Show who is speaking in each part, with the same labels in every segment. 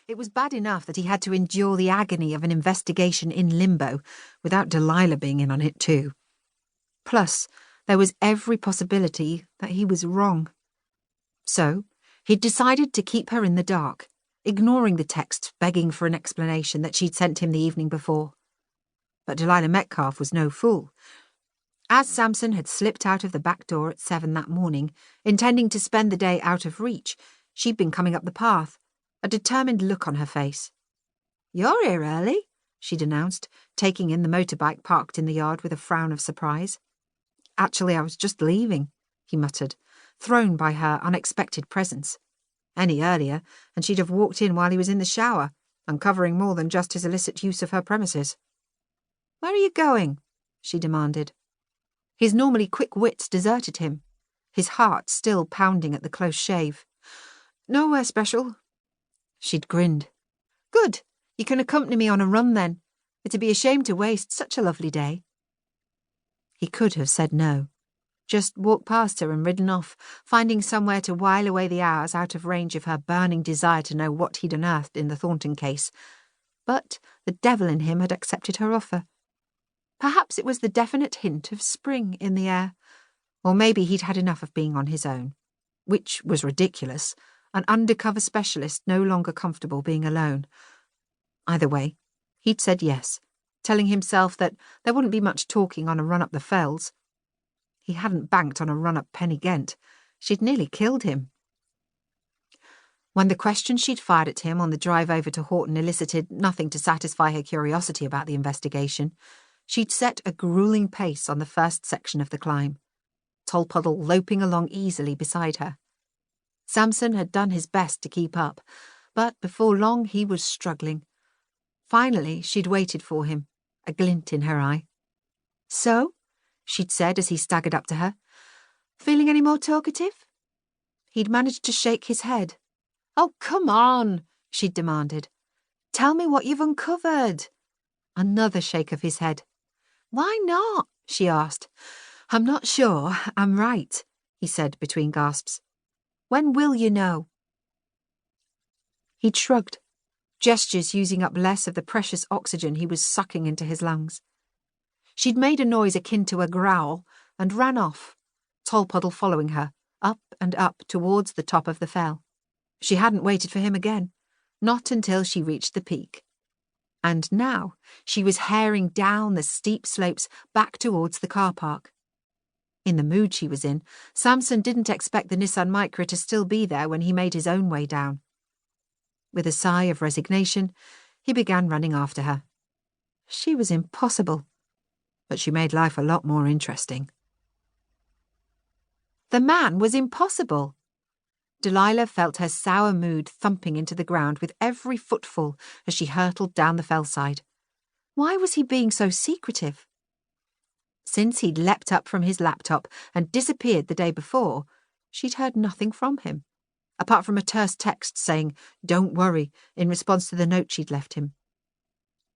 Speaker 1: It was bad enough that he had to endure the agony of an investigation in limbo, without Delilah being in on it too. Plus, there was every possibility that he was wrong. So, he'd decided to keep her in the dark, ignoring the text begging for an explanation that she'd sent him the evening before. But Delilah Metcalfe was no fool. As Samson had slipped out of the back door at 7 that morning, intending to spend the day out of reach, she'd been coming up the path, a determined look on her face. "You're here early," she'd announced, taking in the motorbike parked in the yard with a frown of surprise. "Actually, I was just leaving," he muttered, thrown by her unexpected presence. Any earlier, and she'd have walked in while he was in the shower, uncovering more than just his illicit use of her premises. "Where are you going?" she demanded. His normally quick wits deserted him, his heart still pounding at the close shave. "Nowhere special." She'd grinned. "Good. You can accompany me on a run then. It'd be a shame to waste such a lovely day." He could have said no. Just walked past her and ridden off, finding somewhere to while away the hours out of range of her burning desire to know what he'd unearthed in the Thornton case. But the devil in him had accepted her offer. Perhaps it was the definite hint of spring in the air, or maybe he'd had enough of being on his own, which was ridiculous, an undercover specialist no longer comfortable being alone. Either way, he'd said yes, telling himself that there wouldn't be much talking on a run up the fells. He hadn't banked on a run up Penny Ghent. She'd nearly killed him. When the question she'd fired at him on the drive over to Horton elicited nothing to satisfy her curiosity about the investigation, she'd set a gruelling pace on the first section of the climb, Tolpuddle loping along easily beside her. Samson had done his best to keep up, but before long he was struggling. Finally, she'd waited for him, a glint in her eye. "So?" she'd said as he staggered up to her. "Feeling any more talkative?" He'd managed to shake his head. "Oh, come on," she'd demanded. "Tell me what you've uncovered." Another shake of his head. "Why not?" she asked. "I'm not sure I'm right," he said between gasps. "When will you know?" He'd shrugged, gestures using up less of the precious oxygen he was sucking into his lungs. She'd made a noise akin to a growl and ran off, Tolpuddle following her, up and up towards the top of the fell. She hadn't waited for him again, not until she reached the peak. And now she was herring down the steep slopes back towards the car park. In the mood she was in, Samson didn't expect the Nissan Micra to still be there when he made his own way down. With a sigh of resignation, he began running after her. She was impossible, but she made life a lot more interesting. The man was impossible. Delilah felt her sour mood thumping into the ground with every footfall as she hurtled down the fellside. Why was he being so secretive? Since he'd leapt up from his laptop and disappeared the day before, she'd heard nothing from him, apart from a terse text saying, "Don't worry," in response to the note she'd left him.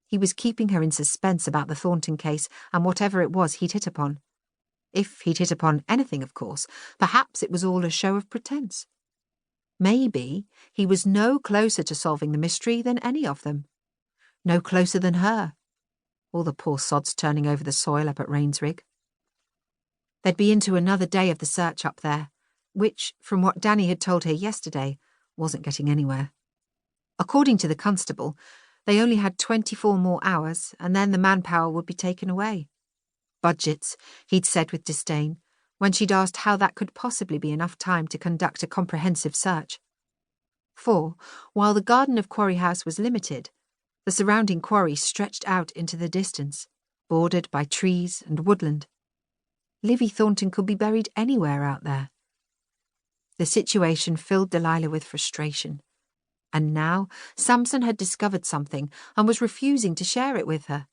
Speaker 1: He was keeping her in suspense about the Thornton case and whatever it was he'd hit upon. If he'd hit upon anything, of course, perhaps it was all a show of pretense. Maybe he was no closer to solving the mystery than any of them. No closer than her. All the poor sods turning over the soil up at Rainsrig. They'd be into another day of the search up there, which, from what Danny had told her yesterday, wasn't getting anywhere. According to the constable, they only had 24 more hours, and then the manpower would be taken away. Budgets, he'd said with disdain, when she'd asked how that could possibly be enough time to conduct a comprehensive search. For, while the garden of Quarry House was limited, the surrounding quarry stretched out into the distance, bordered by trees and woodland. Livy Thornton could be buried anywhere out there. The situation filled Delilah with frustration. And now Samson had discovered something and was refusing to share it with her.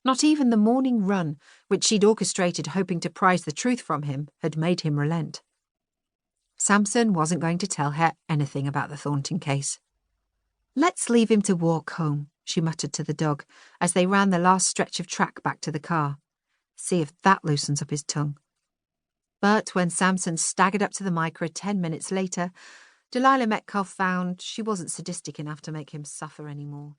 Speaker 1: Not even the morning run, which she'd orchestrated hoping to prise the truth from him, had made him relent. Samson wasn't going to tell her anything about the Thornton case. "Let's leave him to walk home," she muttered to the dog, as they ran the last stretch of track back to the car. See if that loosens up his tongue. But when Samson staggered up to the Micra 10 minutes later, Delilah Metcalfe found she wasn't sadistic enough to make him suffer anymore.